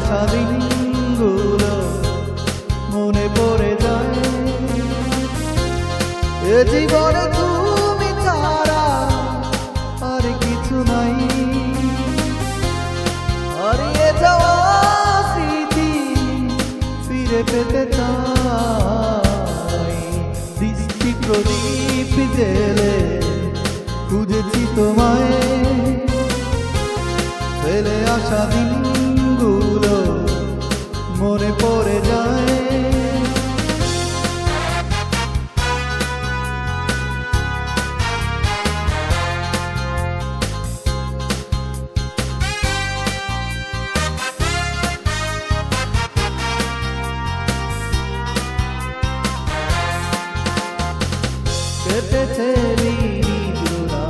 আসা দিনগুলো মনে পড়ে যায়। এ জীবনে তুমি ছাড়া আর কিছু নাই। হারিয়ে যাওয়া স্মৃতি ফিরে পেতে চাই। দৃষ্টি প্রদীপ জেলে খুঁজেছি তোমায়। ফেলে আসা দিনগুলো মনে পড়ে যায়। কেটেছে দিনগুলো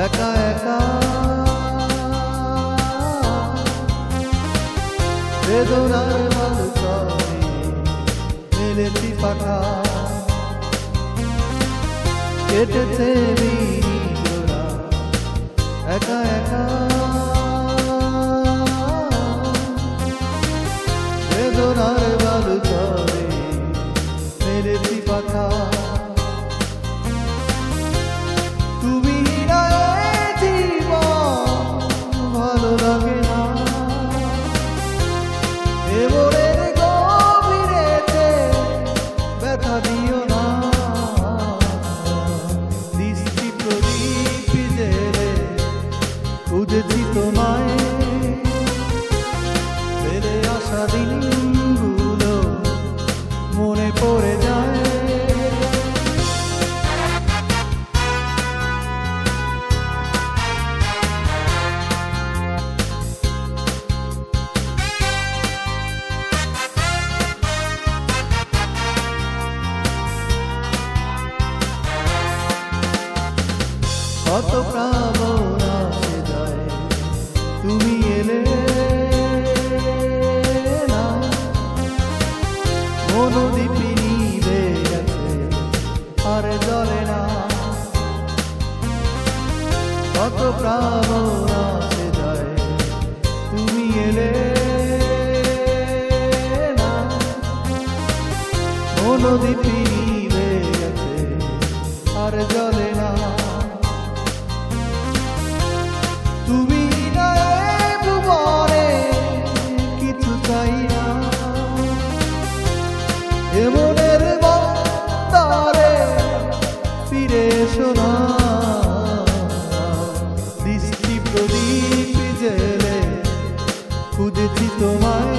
একা একা, বেদনার বালুচরে মেলেছি পাখা। কেটেছে দিনগুলো একা একা, বেদনার বালুচরে মেলেছি পাখা। তুমি না জীবন ভালো লাগে না। এবারের গভীরেতে ব্যথা দিও না। দৃষ্টি প্রদীপ জেলে খুঁজেছি তোমায়। ফেলে আসা দিনগুলো মনে পড়ে যায়। কত প্রাণনা সে যায় তুমি এলে না। মনোদীপি নিভে গেছে আর জ্বলে না। কত প্রাণনা সে যায় তুমি এলে না। মনোদীপি নিভে গেছে আর জ্বলে না। তুমি না ভুবনে কিছু চাই না। এমনের বন্দরে ফিরে এসো না। দৃষ্টি প্রদীপ জেলে খুঁজেছি তোমায়।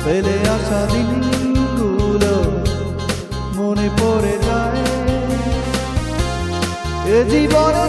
ফেলে আসা দিনগুলো মনে পড়ে যায়। এ জীবনে